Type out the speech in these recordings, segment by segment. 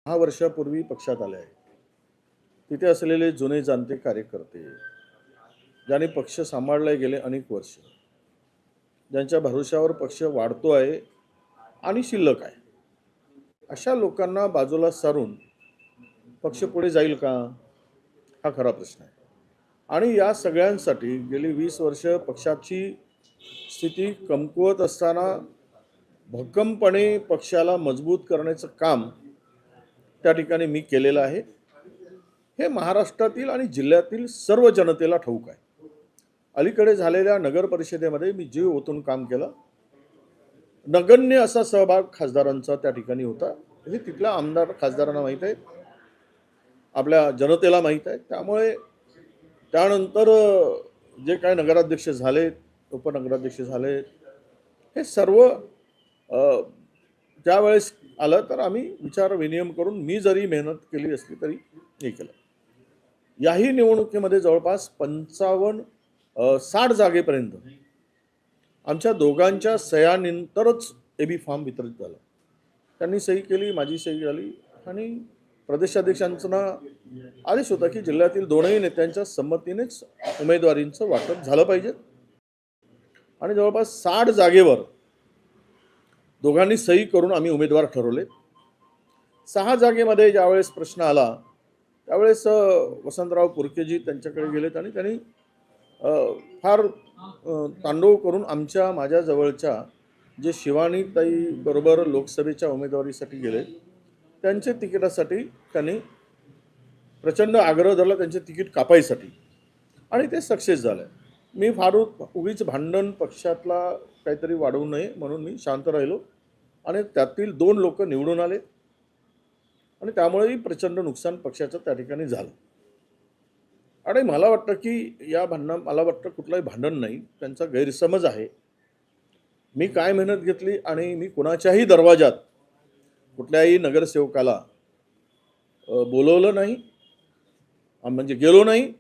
6 वर्षापूर्वी पक्षात आले आहे. तिथे असलेले जुने जाणते कार्यकर्ते, ज्यांनी पक्ष सांभाळले गेले अनेक वर्ष, ज्यांच्या भरोश्यावर पक्ष वाढतो आहे आणि शिल्लक आहे. अशा लोकांना बाजूला सारून पक्ष पुढे जाईल का? हा खरा प्रश्न आहे. आणि या सगळ्यांसाठी गेली 20 वर्ष पक्षाची स्थिती कमकुवत असताना भक्कमपणे पक्षाला मजबूत करण्याचं काम त्या ठिकाणी मी केलेलं आहे. हे महाराष्ट्रातील आणि जिल्ह्यातील सर्व जनतेला ठाऊक आहे. अलीकडे झालेल्या नगर परिषदेमध्ये मी जीव ओतून काम केलं. नगण्य असा सहभाग खासदारांचा त्या ठिकाणी होता. हे तिथल्या आमदार खासदारांना माहीत आहे, आपल्या जनतेला माहीत आहे. त्यामुळे त्यानंतर जे काय नगराध्यक्ष झालेत, उपनगराध्यक्ष झालेत, हे सर्व त्यावेळेस आलं तर आम्ही विचार विनिमय करून मी जरी मेहनत केली असली तरी हे केलं. याही निवडणुकीमध्ये जवळपास 60 जागेपर्यंत आमच्या दोघांच्या सह्यानंतरच एबी फॉर्म वितरित झाला. त्यांनी सही केली, माझी सही झाली आणि प्रदेशाध्यक्षांचा आदेश होता की जिल्ह्यातील दोनही नेत्यांच्या संमतीनेच उमेदवारींचं वाटप झालं पाहिजे. आणि जवळपास 60 जागेवर दोघांनी सही करून आम्ही उमेदवार ठरवले. 6 जागेमध्ये ज्यावेळेस प्रश्न आला त्यावेळेस वसंतराव पुरकेजी त्यांच्याकडे गेलेत आणि त्यांनी फार तांडव करून माझ्या जवळच्या जे शिवानीताई बरोबर लोकसभेच्या उमेदवारीसाठी गेले त्यांचे तिकिटासाठी त्यांनी प्रचंड आग्रह धरला, त्यांचे तिकीट कापायसाठी, आणि ते सक्सेस झालं. मी फार उगीच भांडण पक्षातला काहीतरी वाढवू नये म्हणून मी शांत राहिलो आणि त्यातील 2 लोक निवडून आले आणि त्यामुळेही प्रचंड नुकसान पक्षाचं त्या ठिकाणी झालं. आणि मला वाटतं की मला वाटतं कुठलंही भांडण नाही, त्यांचा गैरसमज आहे. मी काय मेहनत घेतली आणि मी कुणाच्याही दरवाजात कुठल्याही नगरसेवकाला बोलवलं नाही, म्हणजे गेलो नाही.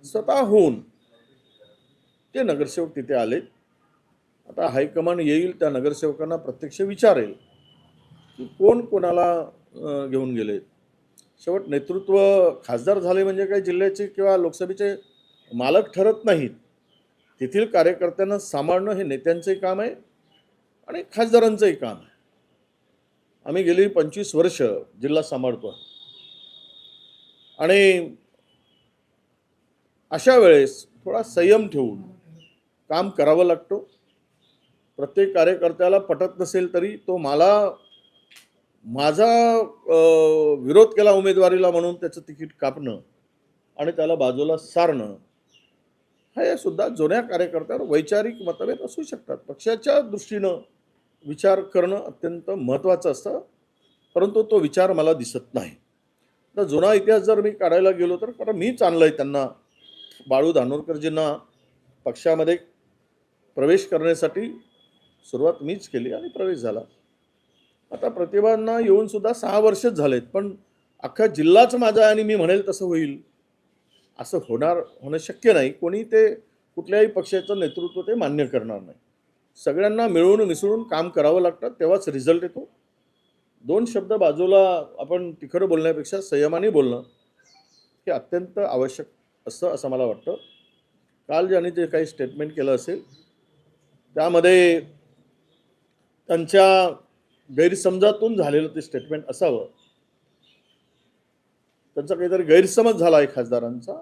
स्वतःहून ते नगरसेवक तिथे आले. आता हायकमांड येईल, त्या नगरसेवकांना प्रत्यक्ष विचारेल की कोण कोणाला घेऊन गेले. शेवट नेतृत्व खासदार झाले म्हणजे काही जिल्ह्याचे किंवा लोकसभेचे मालक ठरत नाहीत. तेथील कार्यकर्त्यांना सांभाळणं हे नेत्यांचंही काम आहे आणि खासदारांचंही काम आहे. आम्ही गेली 25 वर्ष जिल्हा सांभाळतो आणि अशा वेळेस थोडा संयम ठेवून काम करावं लागतं. प्रत्येक कार्यकर्त्याला पटत नसेल तरी तो माझा विरोध केला उमेदवारीला म्हणून त्याचं तिकीट कापणं आणि त्याला बाजूला सारणं, हे सुद्धा जुन्या कार्यकर्त्यावर वैचारिक मतभेद असू शकतात. पक्षाच्या दृष्टीनं विचार करणं अत्यंत महत्त्वाचं असतं, परंतु तो विचार मला दिसत नाही. तर जुना इतिहास जर मी काढायला गेलो तर कारण मीच आणलंय त्यांना, बाळू धानोरकरजींना पक्षामध्ये प्रवेश करण्यासाठी सुरुवात मीच केली आणि प्रवेश झाला. आता प्रतिभांना येऊन सुद्धा 6 वर्षच झालेत, पण अख्खा जिल्हाच माझा आहे आणि मी म्हणेल तसं होईल असं होणं शक्य नाही. कोणी ते कुठल्याही पक्षाचं नेतृत्व ते मान्य करणार नाही. सगळ्यांना मिळून मिसळून काम करावं लागतं, तेव्हाच रिझल्ट येतो. 2 शब्द बाजूला आपण तिखट बोलण्यापेक्षा संयमाने बोलणं हे अत्यंत आवश्यक असतं असं मला वाटतं. काल ज्यांनी जे काही स्टेटमेंट केलं असेल त्यामध्ये त्यांच्या गैरसमजातून झालेलं ते स्टेटमेंट असावं. त्यांचा काहीतरी गैरसमज झाला आहे खासदारांचा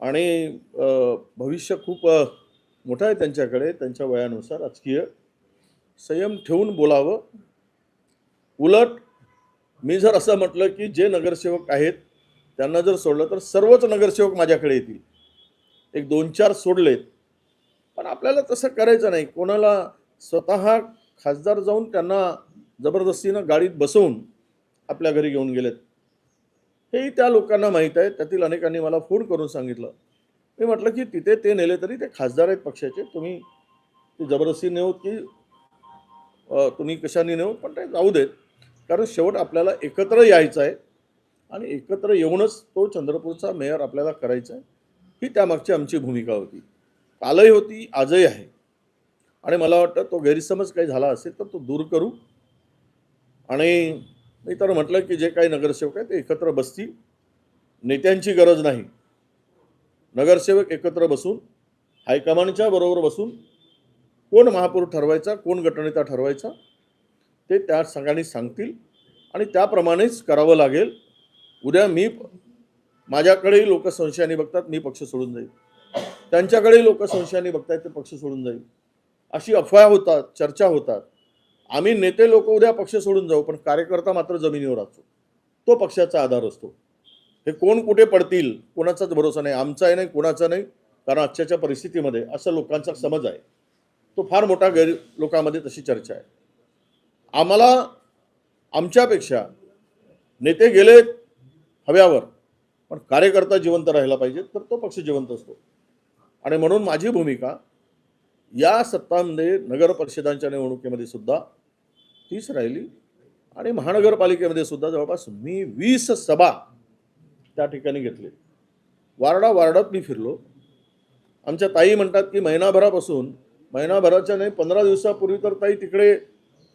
आणि भविष्य खूप मोठं आहे त्यांच्याकडे. त्यांच्या वयानुसार राजकीय संयम ठेवून बोलावं. उलट मी जर असं म्हटलं की जे नगरसेवक आहेत त्यांना जर सोडलं तर सर्वच नगरसेवक माझ्याकडे येतील. एक 2-4 सोडलेत, पण आपल्याला तसं करायचं नाही. कोणाला स्वतः खासदार जाऊन त्यांना जबरदस्तीनं गाडीत बसवून आपल्या घरी घेऊन गेलेत, हेही त्या लोकांना माहीत आहे. त्यातील अनेकांनी मला फोन करून सांगितलं. मी म्हटलं की तिथे ते नेले तरी ते खासदार आहेत पक्षाचे, तुम्ही ते जबरदस्ती नेऊत की तुम्ही कशाने नेऊत, पण ते जाऊ देत. कारण शेवट आपल्याला एकत्र यायचं आहे आणि एकत्र येऊनच तो चंद्रपूरचा मेयर आपल्याला करायचा आहे, ही त्यामागची आमची भूमिका होती. कालही होती, आजही आहे. आणि मला वाटतं तो गैरसमज काही झाला असेल तर तो दूर करू आणि मी तर म्हटलं की जे काही नगरसेवक आहेत ते एकत्र बसतील, नेत्यांची गरज नाही. नगरसेवक एकत्र बसून हायकमांडच्या बरोबर बसून कोण महापौर ठरवायचा, कोण गटनेता ठरवायचा ते त्या सगळ्यांनी सांगतील आणि त्याप्रमाणेच करावं लागेल. उद्या माझ्याकडेही लोक संशयाने बघतात, मी पक्ष सोडून जाईल. त्यांच्याकडेही लोक संशयाने बघतायत, ते पक्ष सोडून जाईल. अशी अफवा होतात, चर्चा होतात. आम्ही नेते लोक उद्या पक्ष सोडून जाऊ, पण कार्यकर्ता मात्र जमिनीवर असतो. तो पक्षाचा आधार असतो. हे कोण कुठे पडतील कोणाचाच भरोसा नाही, आमचाही नाही, कोणाचा नाही. कारण आजच्या परिस्थितीमध्ये असं लोकांचा समज आहे, तो फार मोठा लोकांमध्ये तशी चर्चा आहे. आम्हाला आमच्यापेक्षा नेते गेले हव्यावर, पण कार्यकर्ता जिवंत राहिला पाहिजे, तर तो पक्ष जिवंत असतो. आणि म्हणून माझी भूमिका या सत्तांमध्ये नगर परिषदांच्या निवडणुकीमध्ये सुद्धा तीच राहिली आणि महानगरपालिकेमध्ये सुद्धा जवळपास मी 20 सभा त्या ठिकाणी घेतली. वार्डात मी फिरलो. आमच्या ताई म्हणतात की महिनाभराच्या नाही 15 दिवसापूर्वी तर ताई तिकडे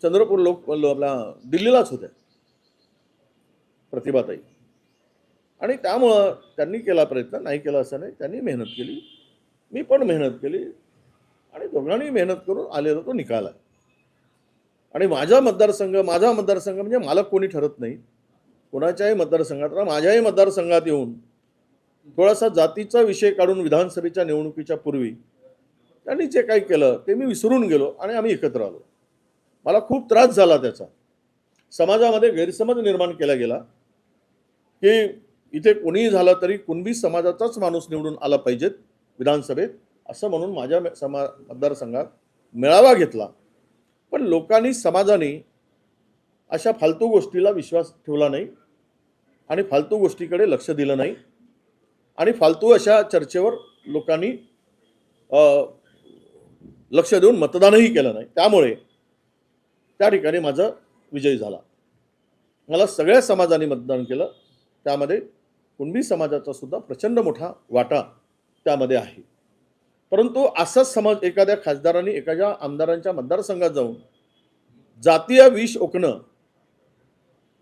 चंद्रपूर आपला दिल्लीलाच होत्या, प्रतिभाताई. आणि त्यामुळं त्यांनी केला प्रयत्न, नाही केला असं नाही, त्यांनी मेहनत केली, मी पण मेहनत केली आणि दोघांनी मेहनत करून आलेला तो निकाल आहे. आणि माझा मतदारसंघ म्हणजे मालक कोणी ठरत नाही कोणाच्याही मतदारसंघात. माझ्याही मतदारसंघात येऊन थोडासा जातीचा विषय काढून विधानसभेच्या निवडणुकीच्या पूर्वी त्यांनी जे काही केलं ते मी विसरून गेलो आणि आम्ही एकत्र आलो. मला खूप त्रास झाला त्याचा. समाजामध्ये गैरसमज निर्माण केला गेला की इथे कोणीही झालं तरी कुणबी समाजाचाच माणूस निवडून आला पाहिजेत विधानसभेत, असं म्हणून माझ्या मतदारसंघात मेळावा घेतला. पण लोकांनी, समाजाने अशा फालतू गोष्टीला विश्वास ठेवला नाही आणि फालतू गोष्टीकडे लक्ष दिलं नाही आणि फालतू अशा चर्चेवर लोकांनी लक्ष देऊन मतदानही केलं नाही. त्यामुळे त्या ठिकाणी माझा विजय झाला. मला सगळ्या समाजाने मतदान केलं, त्यामध्ये कुणबी समाजाचा सुद्धा प्रचंड मोठा वाटा त्यामध्ये आहे. परंतु असाच समाज एखाद्या खासदारांनी एखाद्या आमदारांच्या मतदारसंघात जाऊन जातीय विष ओकणं,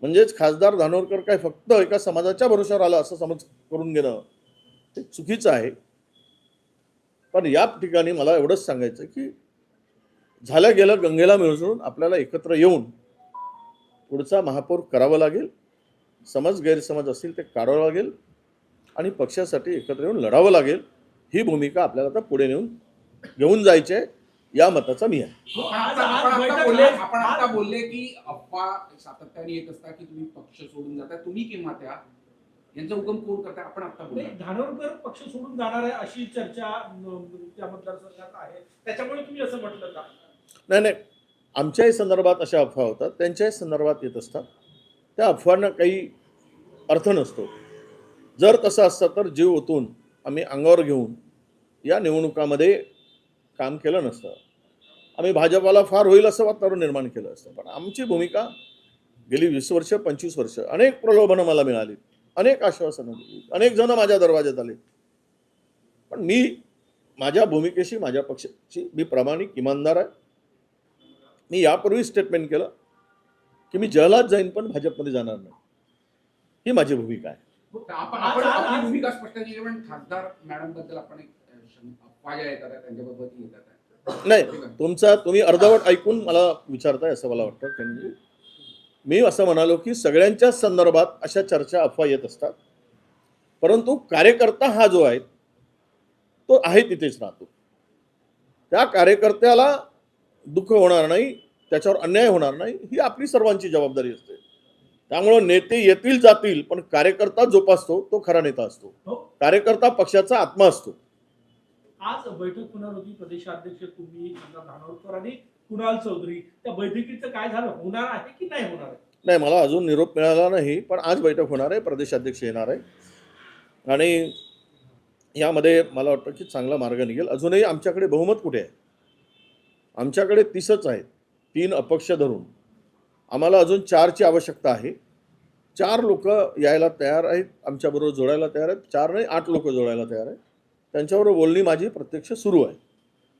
म्हणजेच खासदार धानोरकर काय फक्त एका समाजाच्या भरोशावर आला असं समज करून घेणं ते चुकीचं आहे. पण या ठिकाणी मला एवढंच सांगायचं की झालं गेलं गंगेला मिळून आपल्याला एकत्र येऊन पुढचा महापौर करावा लागेल. समज गैरसमज असतील ते काढावं लागेल आणि पक्षासाठी एकत्र येऊन लढावं लागेल. ही भूमिका आपल्याला आता पुढे घेऊन जायची आहे, या मताचा मी आहे. आपण आता बोलले की अप्पा सातत्याने येत असता की तुम्ही पक्ष सोडून जाता, तुम्ही किंवा यांचा हुकम कोण करता? आपण आता बोलले धानोरकर पक्ष सोडून जाणार आहे अशी चर्चा त्या मतदारसंघात आहे, त्याच्यामुळे तुम्ही असं म्हटलं का? नाही, आमच्याही संदर्भात अशा अफवा होतात, त्यांच्याही संदर्भात येत असतात. त्या अफवांना काही अर्थ नसतो. जर तसं असतं तर जीव ओतून आम्ही अंगावर घेऊन या निवडणुकामध्ये काम केलं नसतं. आम्ही भाजपाला फार होईल असं वातावरण निर्माण केलं असतं. पण आमची भूमिका गेली 20 वर्ष 25 वर्ष अनेक प्रलोभनं मला मिळाली, अनेक आश्वासनं दिली, अनेक जण माझ्या दरवाज्यात आले. पण मी माझ्या भूमिकेशी, माझ्या पक्षाशी मी प्रामाणिक, इमानदार आहे. मी यापूर्वी स्टेटमेंट केलं की मी जहलात जाईन पण भाजपमध्ये जाणार नाही. ही माझी भूमिका आहे. आपण आपली भूमिका स्पष्ट केली, पण खासदार मॅडम बद्दल आपण एक अफवा येतात त्यांच्याबद्दल येतात नाही, तुम्ही अर्धवट ऐकून मला विचारताय असं मला वाटतं. मी असं म्हणालो की सगळ्यांच्या संदर्भात अशा चर्चा, अफवा येत असतात. परंतु कार्यकर्ता हा जो आहे तो आहे तिथेच राहतो. त्या कार्यकर्त्याला दुःख होणार नाही, त्याच्यावर अन्याय होणार नाही, ही आपली सर्वांची जबाबदारी असते. त्यामुळे नेते येतील जातील, पण कार्यकर्ता जोपासतो तो खरा नेता असतो. कार्यकर्ता पक्षाचा आत्मा असतो. आज बैठक होणार होती, प्रदेशाध्यक्ष तुम्ही, धानोरकर आणि कुणाल चौधरी, त्या बैठकीचं काय झालं? होणार आहे की नाही होणार आहे? नाही, मला अजून निरोप मिळाला नाही, पण आज बैठक होणार आहे, प्रदेशाध्यक्ष येणार आहे आणि यामध्ये मला वाटतं की चांगला मार्ग निघेल. अजूनही आमच्याकडे बहुमत कुठे आहे? आमच्याकडे 30च आहेत, 3 अपक्ष धरून. आम्हाला अजून 4ची आवश्यकता आहे. 4 लोक यायला तयार आहेत, आमच्याबरोबर जोडायला तयार आहेत. 4 नाही 8 लोक जोडायला तयार आहेत. त्यांच्याबरोबर बोलणी माझी प्रत्यक्ष सुरू आहे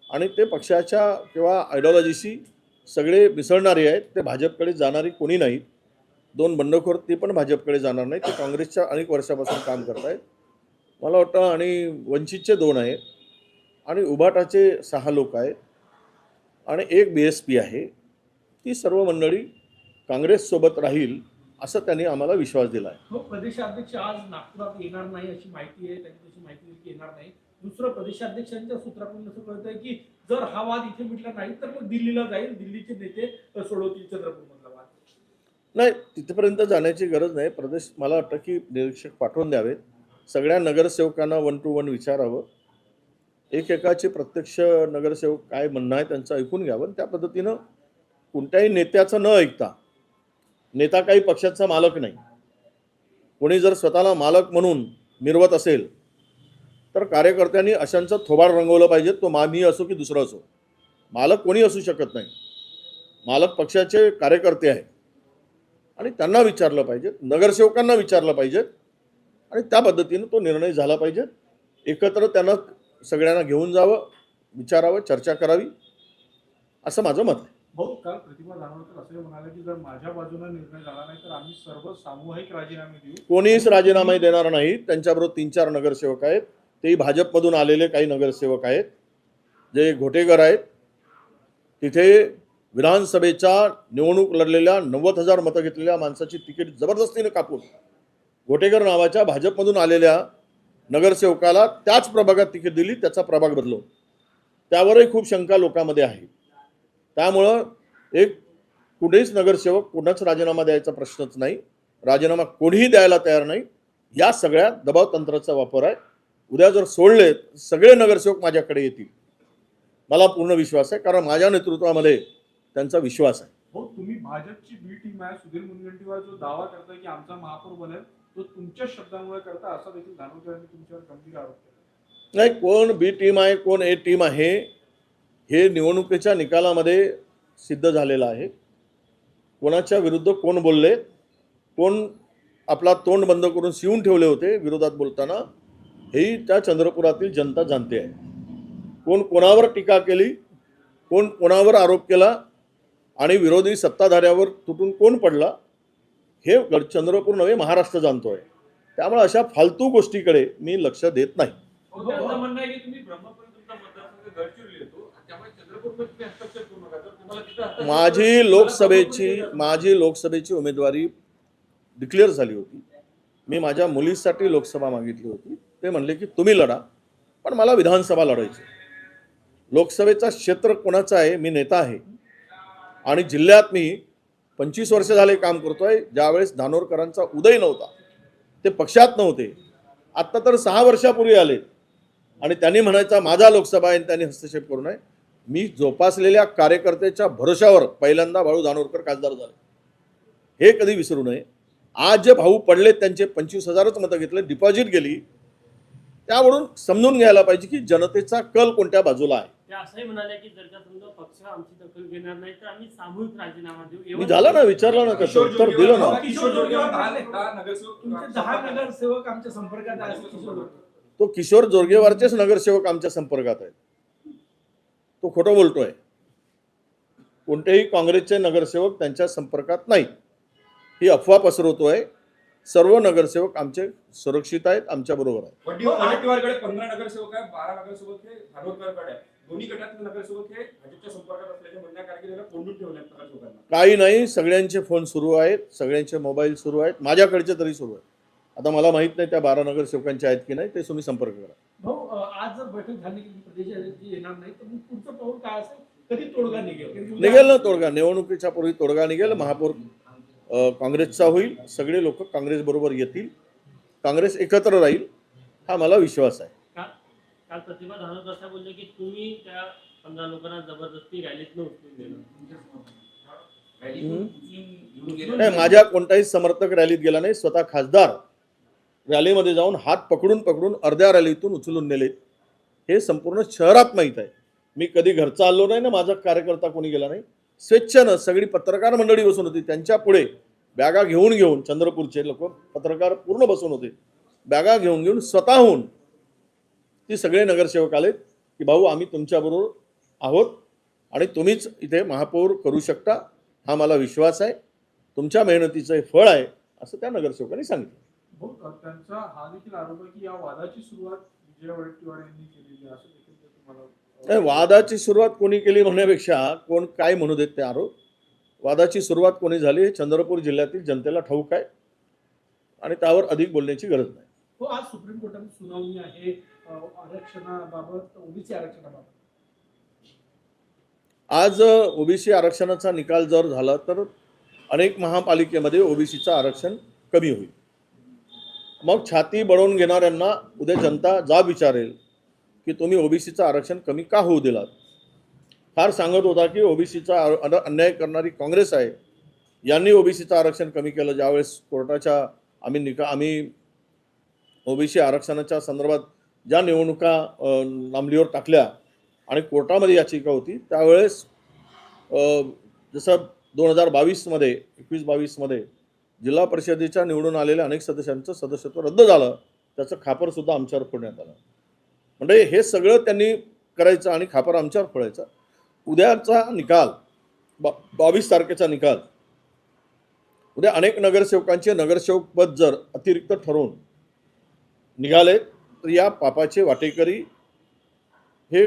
आणि ते पक्षाच्या किंवा आयडिओलॉजीशी सगळे मिसळणारे आहेत. ते भाजपकडे जाणारी कोणी नाहीत. 2 बंडखोर ते पण भाजपकडे जाणार नाही, ते काँग्रेसच्या अनेक वर्षापासून काम करत आहेत मला वाटतं. आणि वंचितचे 2 आहेत आणि उभाटाचे 6 लोक आहेत आणि 1 BSP आहे. ती सर्व मंडळी काँग्रेससोबत राहील असं त्यांनी आम्हाला विश्वास दिला आहे. हो, प्रदेशाध्यक्ष आज नागपुरात येणार नाही अशी माहिती आहे, त्यांनी तशी माहिती दिली की येणार नाही. दुसरं, प्रदेशाध्यक्षांच्या सूत्राकडून असं कळतंय की जर हा वाद इथे मिटला नाही तर मग दिल्लीला जाईल, दिल्लीचे नेते सोडवतील चंद्रपूरमधला वाद. नाही, तिथपर्यंत जाण्याची गरज नाही. प्रदेश मला वाटतं की निरीक्षक पाठवून द्यावेत. सगळ्या नगरसेवकांना 1 to 1 विचारावं. एकेकाचे प्रत्यक्ष नगरसेवक काय म्हणणं आहे त्यांचं ऐकून घ्यावं. त्या पद्धतीनं कोणत्याही नेत्याचं न ऐकता, नेता काही पक्षाचा मालक नाही, कोणी जर स्वतःला मालक म्हणून मिरवत असेल तर कार्यकर्त्यांनी अशांचं थोबाड रंगवलं पाहिजे. तो मी असो की दुसरा असो, मालक कोणी असू शकत नाही. मालक पक्षाचे कार्यकर्ते आहेत आणि त्यांना विचारलं पाहिजे, नगरसेवकांना विचारलं पाहिजे आणि त्या पद्धतीनं तो निर्णय झाला पाहिजे. एकत्र त्यांना सगळ्यांना घेऊन जावं, विचारावं, चर्चा करावी, असं माझं मत आहे. भाऊ, काल प्रतिभा दानोळकर असे म्हणाले की जर माझ्या बाजूने निर्णय झाला नाही तर आम्ही सर्व सामूहिक राजीनामे देऊ. कोणीच राजीनामे देणार नाही. त्यांच्याबरोबर 3-4 नगरसेवक आहेत, तेही भाजपमधून आलेले काही नगरसेवक आहेत जे घोटेकर आहेत. तिथे विधानसभेच्या निवडणूक लढलेल्या 90,000 मतं घेतलेल्या माणसाची तिकीट जबरदस्तीने कापून घोटेकर नावाच्या भाजपमधून आलेल्या नगरसेवकाला त्याच प्रभागात तिकीट दिली, त्याचा प्रभाग बदलो. त्यावरही खूप शंका लोकांमध्ये आहे. त्यामुळं कुठेच नगरसेवक कोणाच राजीनामा द्यायचा प्रश्नच नाही. राजीनामा कोणीही द्यायला तयार नाही. या सगळ्या दबाव तंत्राचा वापर आहे. उद्या जर सोडले सगळे नगरसेवक माझ्याकडे येतील, मला पूर्ण विश्वास आहे, कारण माझ्या नेतृत्वामध्ये त्यांचा विश्वास आहे. हो, तुम्ही भाजपची बी टीम आहे, सुधीर मुनगंटीवार जो दावा करताय की आमचा महापौर बनेल तो तुमच्या शब्दांमुळे करता, असा देखील दानोळकरांनी तुमच्यावर गंभीर आरोप केला. नाही, कोण बी टीम आहे कोण ए टीम आहे हे निवडणुकीच्या निकालामध्ये सिद्ध झालेलं आहे. कोणाच्या विरुद्ध कोण बोलले, कोण आपला तोंड बंद करून शिवून ठेवले होते विरोधात बोलताना, हेही त्या चंद्रपुरातील जनता जाणते आहे. कोण कोणावर टीका केली, कोण कोणावर आरोप केला आणि विरोधी सत्ताधाऱ्यावर तुटून कोण पडला, हे चंद्रपूर नव्हे महाराष्ट्र जाणतोय. त्यामुळे अशा फालतू गोष्टीकडे मी लक्ष देत नाही. त्यांचं म्हणणं आहे की तुम्ही ब्रह्मपुरी तुमचा मतदारसंघ गडचिरोली येतो, त्यामुळे चंद्रपूरमध्ये तुम्ही हस्तक्षेप करू नका. जर तुम्हाला तिथं हस्तक्षेप माझी लोकसभेची उमेदवारी डिक्लेअर झाली होती. मी माझ्या मुलीसाठी लोकसभा मागितली होती. ते म्हणले की तुम्ही लढा, पण मला विधानसभा लढायची. लोकसभेचा क्षेत्र कोणाचा आहे, मी नेता आहे आणि जिल्ह्यात मी 25 वर्ष झाले काम करतोय. ज्यावेळेस दानोळकरांचा उदय नव्हता, ते पक्षात नव्हते, आत्ता तर 6 वर्षापूर्वी आले आणि त्यांनी म्हणायचा माझा लोकसभा आहे आणि त्यांनी हस्तक्षेप करू नये. मी जोपासलेल्या कार्यकर्त्याच्या भरोशावर पहिल्यांदा भाऊ दानोळकर खासदार झाले, हे कधी विसरू नये. आज जे भाऊ पडले त्यांचे 25,000च मतं घेतले, डिपॉझिट गेली. त्यावरून समजून घ्यायला पाहिजे की जनतेचा कल कोणत्या बाजूला आहे. ते असंही म्हणाले की जर का समजा पक्ष आमची दखल घेणार नाही तर आम्ही सामूहिक राजीनामा देऊ. मी झालं ना, विचारलं ना, कसं उत्तर दिलं ना. किशोर जोरगेवार तुमचे 10 नगरसेवक आमच्या संपर्कात आहेत. किशोर जोरगेवार. तो किशोर जोरगेवारचेच नगरसेवक आमच्या संपर्कात आहेत. तो खोटं बोलतोय. कोणतेही काँग्रेसचे नगरसेवक त्यांच्या संपर्कात नाही, ही अफवा पसरवतोय. सर्व नगरसेवक आमचे सुरक्षित आहेत, आमच्या बरोबर आहेत. वडेट्टीवारकडे 15 नगरसेवक आहेत, 12 नगरसेवक हे दानोळकरकडे आहेत. दोन्ही गटातील नगरसेवक हे भाजपच्या संपर्कात असल्याचे म्हणण्या कारण की त्याला कोंडून ठेवले नगरसेवकांना. काही नाही, सगळ्यांचे फोन सुरू आहेत, सगळ्यांचे मोबाईल सुरू आहेत, माझ्याकडचे तरी सुरू आहेत. आता मला माहित नाही त्या 12 नगरसेवकांचे आहेत की नाही, ते तुम्ही संपर्क करा. भाऊ, आज जर बैठक झाली की प्रदेशाध्यक्ष येणार नाही तर मग पुढचं पाऊल काय असेल, कधी तोडगा निघेल ना तोडगा. निवडणुकीच्या पूर्वी तोडगा निघेल. महापौर काँग्रेसचा होईल, सगळे लोक काँग्रेस बरोबर येतील, काँग्रेस एकत्र राहील, हा मला विश्वास आहे. काल प्रतिभा दानोळकर असं बोलले की तुम्ही त्या 15 लोकांना जबरदस्ती रॅलीतनं उचलून दिलं. नाही, माझ्या कोणताही समर्थक रॅलीत गेला नाही. स्वतः खासदार रॅलीमध्ये जाऊन हात पकडून पकडून अर्ध्या रॅलीतून उचलून नेले, हे संपूर्ण शहरात माहीत आहे. मी कधी घरचा आलो नाही ना, माझा कार्यकर्ता कोणी गेला नाही. स्वेच्छेनं सगळी पत्रकार मंडळी बसून होती, त्यांच्या पुढे बॅगा घेऊन घेऊन चंद्रपूरचे लोक पत्रकार पूर्ण बसून होते, बॅगा घेऊन घेऊन स्वतःहून ती सगळे नगरसेवक आलेत की भाऊ आम्ही तुमच्याबरोबर आहोत आणि तुम्हीच इथे महापौर करू शकता, हा मला विश्वास आहे. तुमच्या मेहनतीचं हे फळ आहे असं त्या नगरसेवकांनी सांगितलं. भाऊ, त्यांचा हा देखील आरोप आहे की या वादाची सुरुवात विजय वडेट्टीवार यांनी केलेली आहे, असं देखील तुम्हाला नाही, वादाची सुरुवात कोणी केली म्हणण्यापेक्षा कोण काय म्हणू देत ते आरोप. वादाची सुरुवात कोणी झाली हे चंद्रपूर जिल्ह्यातील जनतेला ठाऊक आहे आणि त्यावर अधिक बोलण्याची गरज नाही. हो, आज सुप्रीम कोर्टात सुनावणी आहे आरक्षणाबाबत, ओबीसी आरक्षणाबाबत. आज ओबीसी आरक्षणाचा निकाल जर झाला तर अनेक महापालिकेमध्ये ओबीसीचं आरक्षण कमी होईल. मग छाती बळवून घेणाऱ्यांना उद्या जनता जाब विचारेल की तुम्ही ओबीसीचं आरक्षण कमी का होऊ दिलात. फार सांगत होता की ओबीसीचा अन्याय करणारी काँग्रेस आहे, यांनी ओबीसीचं आरक्षण कमी केलं. ज्यावेळेस कोर्टाच्या आम्ही ओबीसी आरक्षणाच्या संदर्भात ज्या निवडणुका लांबणीवर टाकल्या आणि कोर्टामध्ये याचिका होती त्यावेळेस जसं 2022मध्ये 21-22मध्ये जिल्हा परिषदेच्या निवडून आलेल्या अनेक सदस्यांचं सदस्यत्व रद्द झालं, त्याचं खापरसुद्धा आमच्यावर फोडण्यात आलं. म्हणजे हे सगळं त्यांनी करायचं आणि खापर आमच्यावर फोडायचं. उद्याचा निकाल 22 तारखेचा निकाल, उद्या अनेक नगरसेवकांचे नगरसेवकपद जर अतिरिक्त ठरवून निघाले तर या पापाचे वाटेकरी हे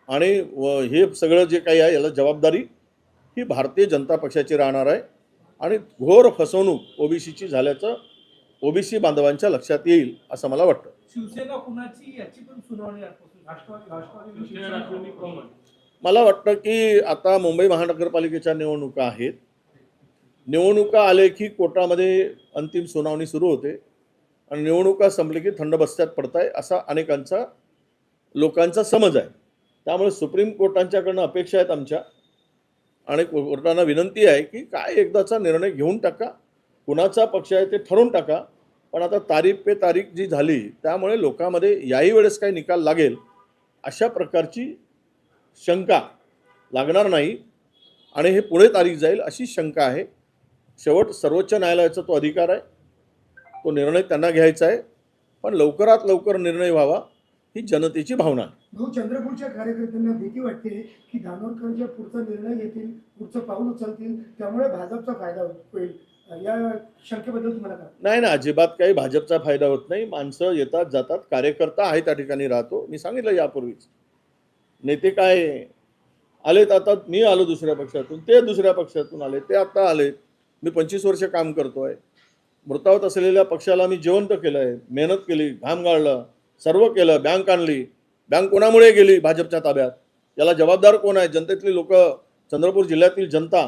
आणि हे सगळं जे काही आहे याला जबाबदारी ही भारतीय जनता पक्षाची राहणार आहे आणि घोर फसवणूक ओबीसीची झाल्याचं ओबीसी बांधवांच्या लक्षात येईल असं मला वाटतं. शिवसेना कुणाची याची पण सुनावणी राष्ट्रवादी राष्ट्रवादी प्रमुख. मला वाटतं की आता मुंबई महानगरपालिकेच्या निवडणुका आहेत. निवडणुका आले की कोर्टामध्ये अंतिम सुनावणी सुरू होते आणि निवडणुका संपली की थंड बस्त्यात पडताय असा अनेकांचा लोकांचा समज आहे. त्यामुळे सुप्रीम कोर्टांच्याकडनं अपेक्षा आहेत आमच्या आणि कोर्टांना विनंती आहे की काय एकदाचा निर्णय घेऊन टाका, कुणाचा पक्ष आहे ते ठरवून टाका. पण आता तारीख पे तारीख जी झाली त्यामुळे लोकांमध्ये याही वेळेस काही निकाल लागेल अशा प्रकारची शंका लागणार नाही आणि हे पुढे तारीख जाईल अशी शंका आहे. शेवट सर्वोच्च न्यायालयाचा तो अधिकार आहे, तो निर्णय त्यांना घ्यायचा आहे, पण लवकरात लवकर निर्णय व्हावा ही जनतेची भावना आहे. भाऊ, चंद्रपूरच्या कार्यकर्त्यांना भीती वाटते की धानोरकर जे पुढचा निर्णय घेतील, पुढचं पाऊल उचलतील, त्यामुळे भाजपचा फायदा होईल. या शंकेबद्दल तुम्हाला काय? नाही ना, अजिबात काही भाजपचा फायदा होत नाही. माणसं येतात जातात, कार्यकर्ता आहे त्या ठिकाणी राहतो. मी सांगितलं यापूर्वीच, नेते काय आलेत, आता मी आलो दुसऱ्या पक्षातून, ते दुसऱ्या पक्षातून आले, ते आता आलेत. मी 25 वर्ष काम करतोय. मृतावत असलेल्या पक्षाला मी जिवंत केलं आहे, मेहनत केली, घाम गाळलं, सर्व केलं. बँक आणली, बँक कोणामुळे गेली? भाजपच्या ताब्यात. याला जबाबदार कोण आहे? जनतेतली लोक, चंद्रपूर जिल्ह्यातील जनता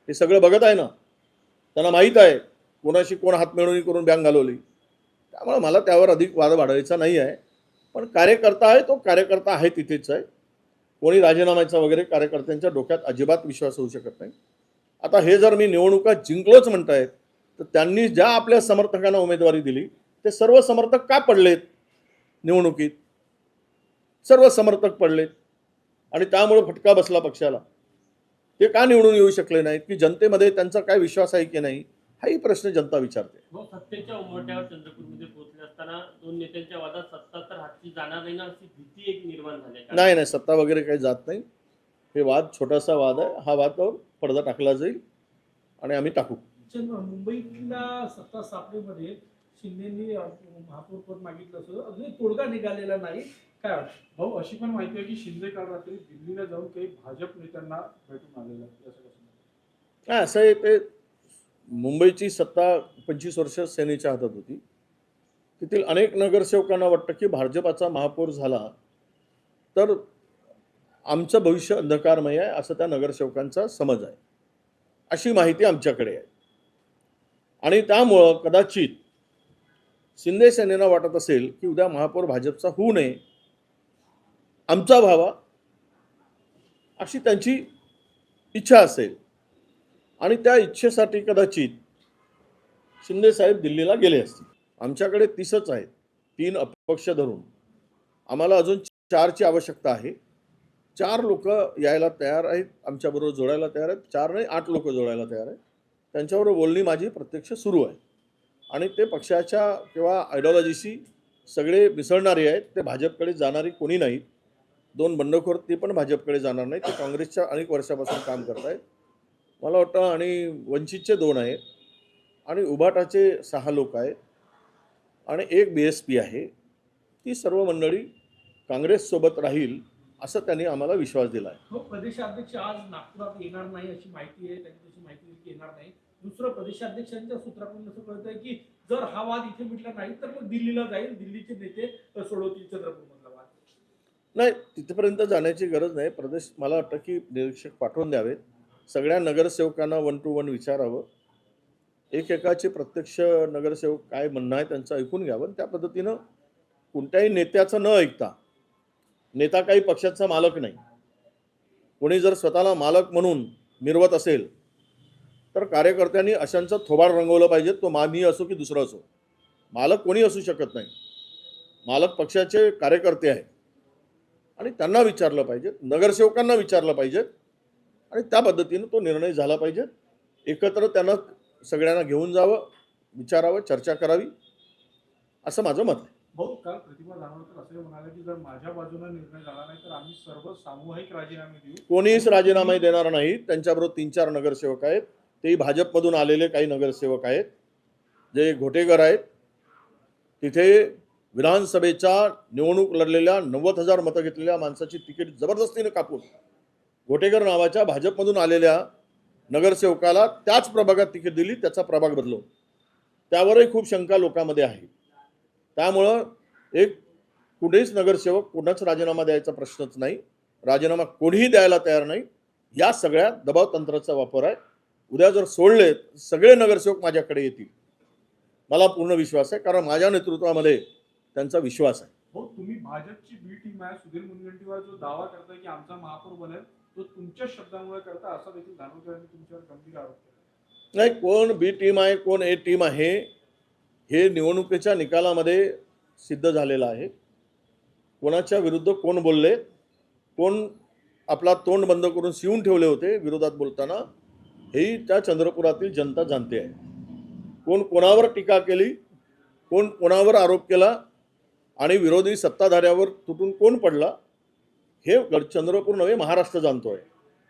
हे सगळं बघत आहे ना, त्यांना माहीत आहे कोणाशी कोण हातमिळवणी करून बँक घालवली. त्यामुळे मला त्यावर अधिक वाद वाढवायचा नाही आहे. पण कार्यकर्ता आहे तो कार्यकर्ता आहे तिथेच आहे. कोणी राजीनाम्याचा वगैरे कार्यकर्त्यांच्या डोक्यात अजिबात विश्वास होऊ शकत नाही. आता हे जर मी निवडणुका जिंकलोच म्हणतायत तर त्यांनी ज्या आपल्या समर्थकांना उमेदवारी दिली ते सर्व समर्थक का पडलेत निवडणुकीत? सर्व समर्थक पडलेत आणि त्यामुळे फटका बसला पक्षाला. ते का निवडून येऊ शकले नाहीत? की जनतेमध्ये त्यांचा काय विश्वास आहे की नाही हाही प्रश्न जनता विचारते. सत्तेच्या उंबरठ्यावर चंद्रपूरमध्ये पोहोचले असताना दोन नेत्यांच्या वादात सत्ता तर हाती जाणार नाही ना अशी भीती एक निर्माण झाली. नाही, सत्ता वगैरे काही जात नाही. हे वाद छोटासा वाद आहे. हा वादावर पडदा टाकला जाईल आणि आम्ही टाकू. मुंबईतल्या सत्ता स्थापनेमध्ये शिंदेंनी महापौर पद मागितलं असं अजूनही तोडगा निघालेला नाही. काय वाटतं? भाऊ, अशी पण माहिती आहे की शिंदे काल रात्री दिल्लीला जाऊन काही भाजप नेत्यांना भेटून आलेला आहे. काय असं आहे, ते मुंबईची सत्ता 25 वर्ष सेनेच्या हातात होती. तेथील अनेक नगरसेवकांना वाटतं की भाजपाचा महापौर झाला तर आमचं भविष्य अंधकारमय आहे असं त्या नगरसेवकांचा समज आहे. अशी माहिती आमच्याकडे आहे आणि त्यामुळं कदाचित शिंदे सेनेला वाटत असेल की उद्या महापौर भाजपचा होऊ नये, आमचा व्हावा अशी त्यांची इच्छा असेल आणि त्या इच्छेसाठी कदाचित शिंदे साहेब दिल्लीला गेले असतील. आमच्याकडे 30च आहेत, 3 अपक्ष धरून. आम्हाला अजून 4ची आवश्यकता आहे. 4 लोक यायला तयार आहेत, आमच्याबरोबर जोडायला तयार आहेत. 4 नाही 8 लोक जोडायला तयार आहेत. त्यांच्याबरोबर बोलणी माझी प्रत्यक्ष सुरू आहे आणि ते पक्षाच्या किंवा आयडिओलॉजीशी सगळे मिसळणारे आहेत. ते भाजपकडे जाणारी कोणी नाहीत. 2 बंडखोर ते पण भाजपकडे जाणार नाही. ते काँग्रेसच्या अनेक वर्षापासून काम करत आहेत मला वाटतं आणि वंचितचे 2 आहेत. आणि उभाटाचे 6 लोक आहेत आणि एक BSP आहे. ती सर्व मंडळी काँग्रेससोबत राहील असं त्यांनी आम्हाला विश्वास दिला आहे. हो, प्रदेशाध्यक्ष आज नागपुरात येणार नाही अशी माहिती आहे, त्यांनी तशी माहिती दिली की येणार नाही. दुसरं प्रदेशाध्यक्षांच्या सूत्राकडून असं कळतंय की जर हा वाद इथे मिटला नाही तर मग दिल्लीला जाईल, दिल्लीचे नेते सोडवतील चंद्रपूरमधला वाद. नाही, तिथपर्यंत जाण्याची गरज नाही. प्रदेश मला वाटतं की निरीक्षक पाठवून द्यावेत. सगळ्या नगरसेवकांना 1 to 1 विचारावं. एकेकाचे प्रत्यक्ष नगरसेवक काय म्हणणं आहे त्यांचं ऐकून घ्यावं. त्या पद्धतीनं कोणत्याही नेत्याचं न ऐकता, नेता काही पक्षाचा मालक नाही, कोणी जर स्वतःला मालक म्हणून मिरवत असेल तर कार्यकर्त्यांनी अशांचं थोबाड रंगवलं पाहिजे. तो मी असो की दुसरा असो, मालक कोणी असू शकत नाही. मालक पक्षाचे कार्यकर्ते आहेत आणि त्यांना विचारलं पाहिजे, नगरसेवकांना विचारलं पाहिजे आणि त्या पद्धतीनं तो निर्णय झाला पाहिजे. एकत्र त्यांना सगळ्यांना घेऊन जावं, विचारावं, चर्चा करावी, असं माझं मत आहे. भाऊ, काल प्रतिभा दानोळकर असं म्हणाले की जर माझ्या बाजूने निर्णय झाला नाही तर आम्ही सर्व सामूहिक राजीनामे देऊ. कोणीच राजीनामे देणार नाही. त्यांच्याबरोबर 3-4 नगरसेवक आहेत, तेही भाजपमधून आलेले काही नगरसेवक आहेत, जे घोटेकर आहेत. तिथे विधानसभेच्या निवडणूक लढलेल्या 90,000 मतं घेतलेल्या माणसाची तिकीट जबरदस्तीने कापून घोटेकर नावाच्या भाजपमधून आलेल्या नगरसेवकाला त्याच प्रभागात तिकीट दिली, त्याचा प्रभाग बदलवून. त्यावरही खूप शंका लोकांमध्ये आहे. त्यामुळं कुणीच नगरसेवक कोणाच राजीनामा द्यायचा प्रश्नच नाही. राजीनामा कोणीही द्यायला तयार नाही. या सगळ्या दबाव तंत्राचा वापर आहे. उद्या जर सोडले सगळे नगरसेवक माझ्याकडे येतील, मला पूर्ण विश्वास आहे, कारण माझ्या नेतृत्वामध्ये त्यांचा विश्वास आहे. हो, तुम्ही भाजपची बी टीम आहे, सुधीर मुनगंटीवार जो दावा करताय की आमचा महापौर बनेल तो तुमच्या शब्दांमुळे करता, असा देखील दानोळकर यांनी तुमच्यावर गंभीर आरोप केला. नाही, कोण बी टीम आहे कोण ए टीम आहे हे निवडणुकीच्या निकालामध्ये सिद्ध झालेलं आहे. कोणाच्या विरुद्ध कोण बोलले, कोण आपला तोंड बंद करून शिवून ठेवले होते विरोधात बोलताना, हेही त्या चंद्रपुरातील जनता जाणते आहे. कोण कोणावर टीका केली, कोण कोणावर आरोप केला आणि विरोधी सत्ताधाऱ्यावर तुटून कोण पडला, हे चंद्रपूर नव्हे महाराष्ट्र जाणतो आहे.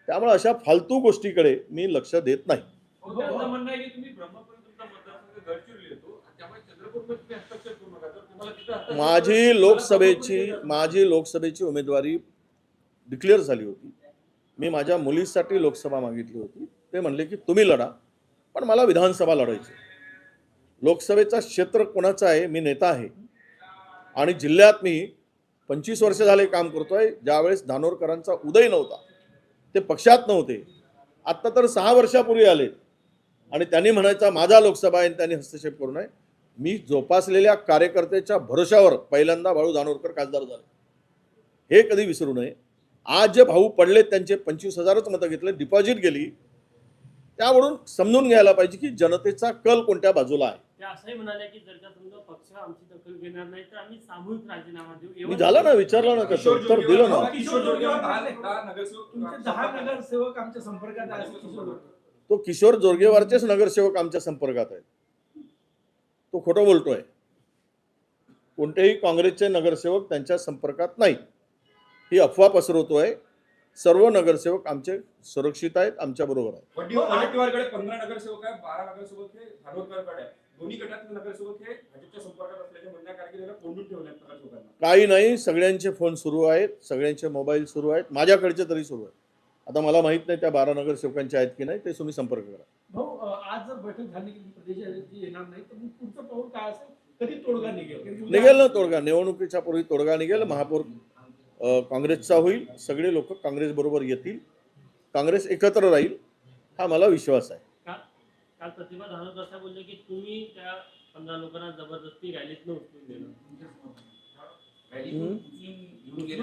त्यामुळे अशा फालतू गोष्टीकडे मी लक्ष देत नाही. त्यांचं म्हणणं आहे की तुम्ही ब्रह्मपुरी तुमचा मतदारसंघ गडचिरोली येतो, त्यामुळे चंद्रपूरमध्ये तुम्ही हस्तक्षेप करू नका. जर तुम्हाला तिथं हस्तक्षेप माझी लोकसभेची उमेदवारी डिक्लेअर झाली होती. मी माझ्या मुलीसाठी लोकसभा मागितली होती. ते म्हणले की तुम्ही लढा, पण मला विधानसभा लढायची. लोकसभेचा क्षेत्र कोणाचा आहे, मी नेता आहे आणि जिल्ह्यात मी 25 वर्ष झाले काम करतोय. ज्यावेळेस धानोरकरांचा उदय नव्हता, ते पक्षात नव्हते, आत्ता तर 6 वर्षापूर्वी आले आणि त्यांनी म्हणायचा माझा लोकसभा आहे, त्यांनी हस्तक्षेप करू नये. मी जोपासलेल्या कार्यकर्त्याच्या भरोशावर पहिल्यांदा भाऊ धानोरकर खासदार झाले, हे कधी विसरू नये. आज जे भाऊ पडले त्यांचे 25,000च मतं घेतले, डिपॉझिट गेली. त्यावरून समजून घ्यायला पाहिजे की जनतेचा कल कोणत्या बाजूला आहे. ते असंही म्हणाले की जर का समजा पक्ष आमची दखल घेणार नाही तर आम्ही सामूहिक राजीनामा देऊ. मी झालं ना, विचारलं ना, कसं उत्तर दिलं ना. किशोर जोरगेवार 10 नगरसेवक तुमचे 10 नगरसेवक आमच्या संपर्कात आहेत असं किशोर जोरगेवार. तो किशोर जोरगेवारचेच नगरसेवक आमच्या संपर्कात आहेत. तो खोटं बोलतोय. कोणतेही काँग्रेसचे नगरसेवक त्यांच्या संपर्कात नाही, ही अफवा पसरवतोय. सर्व नगरसेवक आमचे सुरक्षित आहेत, आमच्या बरोबर आहेत. वडेट्टीवारकडे 15 नगरसेवक आहे, 12 नगरसेवक हे धानोरकरकडे आहे. दोन्ही गटातले नगरसेवक हे भाजपच्या संपर्कात असल्याचे म्हणण्या कारण त्याला कोंडून ठेवले नगरसेवकांना. काही नाही, सगळ्यांचे फोन सुरू आहेत, सगळ्यांचे मोबाईल सुरू आहेत, माझ्याकडचे तरी सुरू आहेत. आता मला माहित नाही त्या 12 नगरसेवकांचे आहेत की नाही, ते तुम्ही संपर्क करा. भाऊ, आज जर बैठक झाली की प्रदेशाध्यक्ष येणार नाही तर मग पुढचं पाऊल काय असेल, कधी तोडगा निघेल ना तोडगा. निवडणुकीच्या पूर्वी तोडगा निघेल. महापौर काँग्रेसचा होईल, सगळे लोक काँग्रेस बरोबर येतील, काँग्रेस एकत्र राहील, हा मला विश्वास आहे. काल प्रतिभा दानोळकर असं बोलले की तुम्ही त्या 15 लोकांना जबरदस्ती रॅलीतनं उचलून दिलं.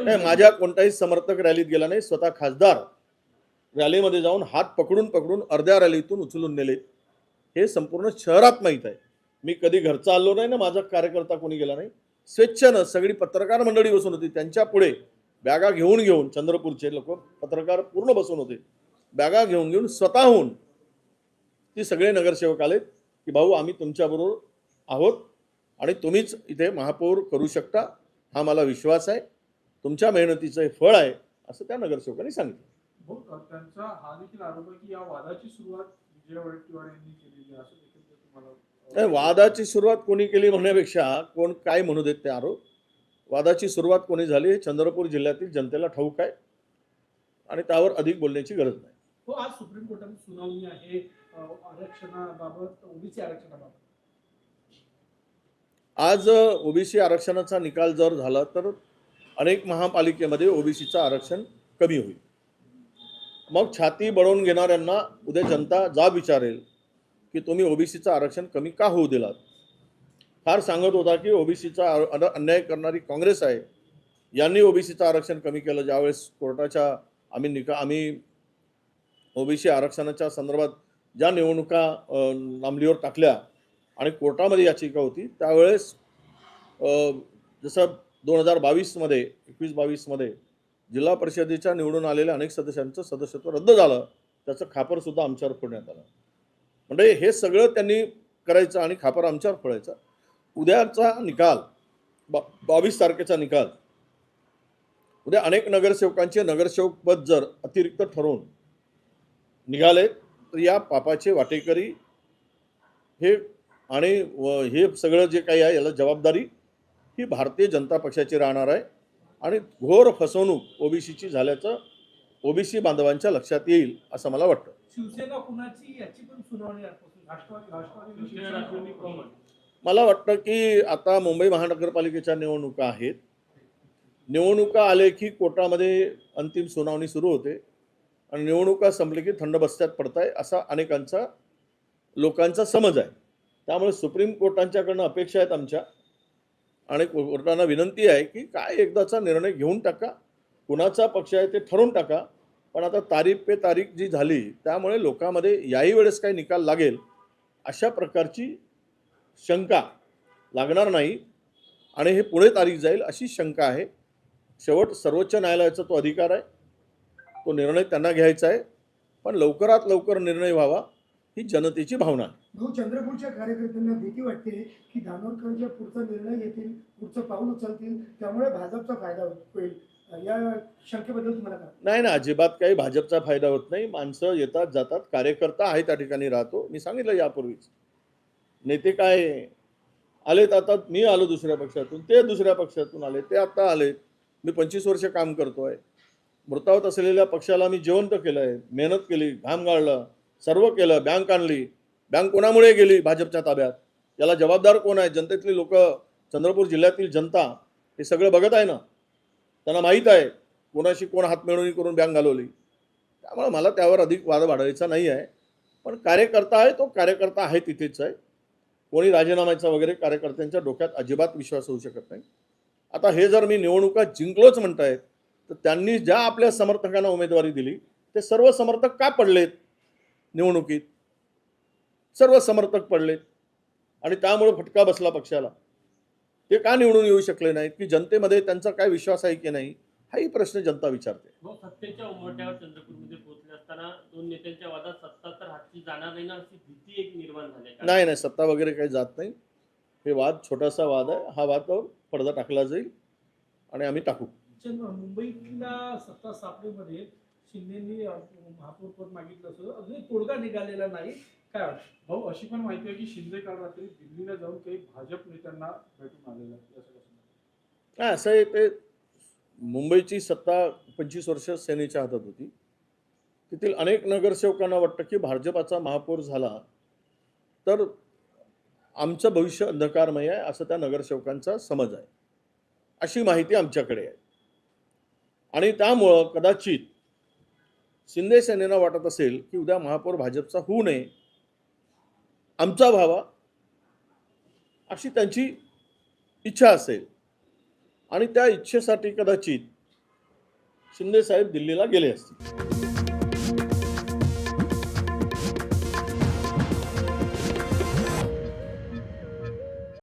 नाही, माझ्या कोणताही समर्थक रॅलीत गेला नाही. स्वतः खासदार रॅलीमध्ये जाऊन हात पकडून पकडून अर्ध्या रॅलीतून उचलून नेले. हे संपूर्ण शहरात माहीत आहे. मी कधी घरचा आलो नाही ना, माझा कार्यकर्ता कोणी गेला नाही. स्वेच्छेनं सगळी पत्रकार मंडळी बसून होती, त्यांच्या पुढे बॅगा घेऊन चंद्रपूरचे लोक पत्रकार पूर्ण बसून होते, बॅगा घेऊन स्वतःहून ती सगळे नगरसेवक आले की भाऊ आम्ही तुमच्याबरोबर आहोत आणि तुम्हीच इथे महापौर करू शकता, हा मला विश्वास आहे, तुमच्या मेहनतीचं हे फळ आहे, असं त्या नगरसेवकांनी सांगितलं. त्यांचा हा देखील आरोप आहे की या वादाची सुरुवात विजय वडेट्टीवार यांनी केलेली आहे, असं देखील तुम्हाला वादाची सुरुवात कोणी केली म्हणण्यापेक्षा कोण काय म्हणू देत ते आरोप. वादाची सुरुवात कोणी झाली हे चंद्रपूर जिल्ह्यातील जनतेला ठाऊक आहे आणि त्यावर अधिक बोलण्याची गरज नाही. हो, आज सुप्रीम कोर्टात सुनावणी आहे आरक्षणाबाबत, ओबीसी आरक्षणाबाबत. आज ओबीसी आरक्षणाचा निकाल जर झाला तर अनेक महापालिकेमध्ये ओबीसीचं आरक्षण कमी होईल. मग छाती बळवून घेणाऱ्यांना उद्या जनता जाब विचारेल की तुम्ही ओबीसीचं आरक्षण कमी का होऊ दिलात. फार सांगत होता की ओबीसीचा अन्याय करणारी काँग्रेस आहे, यांनी ओबीसीचं आरक्षण कमी केलं. ज्यावेळेस कोर्टाच्या आम्ही ओबीसी आरक्षणाच्या संदर्भात ज्या निवडणुका लांबणीवर टाकल्या आणि कोर्टामध्ये याचिका होती, त्यावेळेस जसं 2022मध्ये 21-22मध्ये जिल्हा परिषदेच्या निवडून आलेल्या अनेक सदस्यांचं सदस्यत्व रद्द झालं. त्याचं खापरसुद्धा आमच्यावर फोडण्यात आलं. म्हणजे हे सगळं त्यांनी करायचं आणि खापर आमच्यावर फोडायचं. उद्याचा निकाल 22 तारखेचा निकाल, उद्या अनेक नगरसेवकांचे नगरसेवक पद जर अतिरिक्त ठरवून निघाले तर या पापाचे वाटेकरी हे आणि हे सगळं जे काही आहे याला जबाबदारी ही भारतीय जनता पक्षाची राहणार आहे आणि घोर फसवणूक ओबीसीची झाल्याचं ओबीसी बांधवांच्या लक्षात येईल असं मला वाटतं. शिवसेना कुणाची याची पण सुनावणी आजपासून राष्ट्रवादी शिवसेना कॉमन. मला वाटतं की आता मुंबई महानगरपालिकेच्या निवडणुका आहेत. निवडणुका आले की कोर्टामध्ये अंतिम सुनावणी सुरू होते आणि निवडणुका संपली की थंड बस्त्यात पडताय असा अनेकांचा लोकांचा समज आहे. त्यामुळे सुप्रीम कोर्टांच्याकडनं अपेक्षा आहेत आमच्या आणि कोर्टांना विनंती आहे की काय एकदाचा निर्णय घेऊन टाका, कुणाचा पक्ष आहे ते ठरवून टाका. पण आता तारीख पे तारीख जी झाली त्यामुळे लोकांमध्ये याही वेळेस काही निकाल लागेल अशा प्रकारची शंका लागणार नाही आणि हे पुढे तारीख जाईल अशी शंका आहे. शेवट सर्वोच्च न्यायालयाचा तो अधिकार आहे, तो निर्णय त्यांना घ्यायचा आहे. पण लवकरात लवकर निर्णय व्हावा ही जनतेची भावना आहे. भाऊ, चंद्रपूरच्या कार्यकर्त्यांना भीती वाटते की धानोरकर जे पुढचा निर्णय घेतील, पुढचं पाऊल उचलतील, त्यामुळे भाजपचा फायदा होईल. या शंकेबद्दल तुम्हाला काय? नाही ना, अजिबात काही भाजपचा फायदा होत नाही. माणसं येतात जातात, कार्यकर्ता आहे त्या ठिकाणी राहतो. मी सांगितलं यापूर्वीच, नेते काय आलेत, आता मी आलो दुसऱ्या पक्षातून, ते दुसऱ्या पक्षातून आले, ते आता आलेत. मी 25 वर्ष काम करतोय. मृतावत असलेल्या पक्षाला मी जिवंत केलं आहे, मेहनत केली, घाम गाळलं, सर्व केलं. बँक आणली, बँक कोणामुळे गेली? भाजपच्या ताब्यात. याला जबाबदार कोण आहे? जनतेतली लोक, चंद्रपूर जिल्ह्यातील जनता हे सगळं बघत आहे ना. त्यांना माहीत आहे कोणाशी कोण हातमिळवणी करून बँक घालवली. त्यामुळे मला त्यावर अधिक वाद वाढवायचा नाही आहे. पण कार्यकर्ता आहे, तो कार्यकर्ता आहे तिथेच आहे. कोणी राजीनाम्याचा वगैरे कार्यकर्त्यांच्या डोक्यात अजिबात विश्वास होऊ शकत नाही. आता हे जर मी निवडणुका जिंकलोच म्हणतायत तर त्यांनी ज्या आपल्या समर्थकांना उमेदवारी दिली ते सर्व समर्थक का पडलेत निवडणुकीत? सर्व समर्थक पडलेत आणि त्यामुळे फटका बसला पक्षाला. ते का निवडून येऊ शकले नाहीत? की जनतेमध्ये त्यांचा काय विश्वास आहे की नाही, हाही प्रश्न जनता विचारते. सत्तेच्या उंबरठ्यावर चंद्रपूरमध्ये पोहोचले असताना दोन नेत्यांच्या वादात सत्ता तर हाती जाणार नाही ना अशी भीती एक निर्माण झाली आहे. नाही नाही, सत्ता वगैरे काही जात नाही. हे वाद छोटासा वाद आहे. हा वादावर पडदा टाकला जाईल आणि आम्ही टाकू. मुंबईतल्या सत्ता स्थापनेमध्ये शिंदेंनी महापौर पद मागितलं असं अजून तोडगा निघालेला नाही. काय वाटतं? भाऊ, अशी पण माहिती आहे की शिंदे काल रात्री दिल्लीला जाऊन काही भाजप नेत्यांना भेटून आलेला आहे. काय असं आहे, ते मुंबईची सत्ता 25 वर्ष सेनेच्या हातात होती. तेथील अनेक नगरसेवकांना वाटतं की भाजपाचा महापौर झाला तर आमचं भविष्य अंधकारमय आहे असं त्या नगरसेवकांचा समज आहे. अशी माहिती आमच्याकडे आहे आणि त्यामुळं कदाचित शिंदे सेनेला वाटत असेल की उद्या महापौर भाजपचा होऊ नये, आमचा व्हावा अशी त्यांची इच्छा असेल आणि त्या इच्छेसाठी कदाचित शिंदे साहेब दिल्लीला गेले असतील.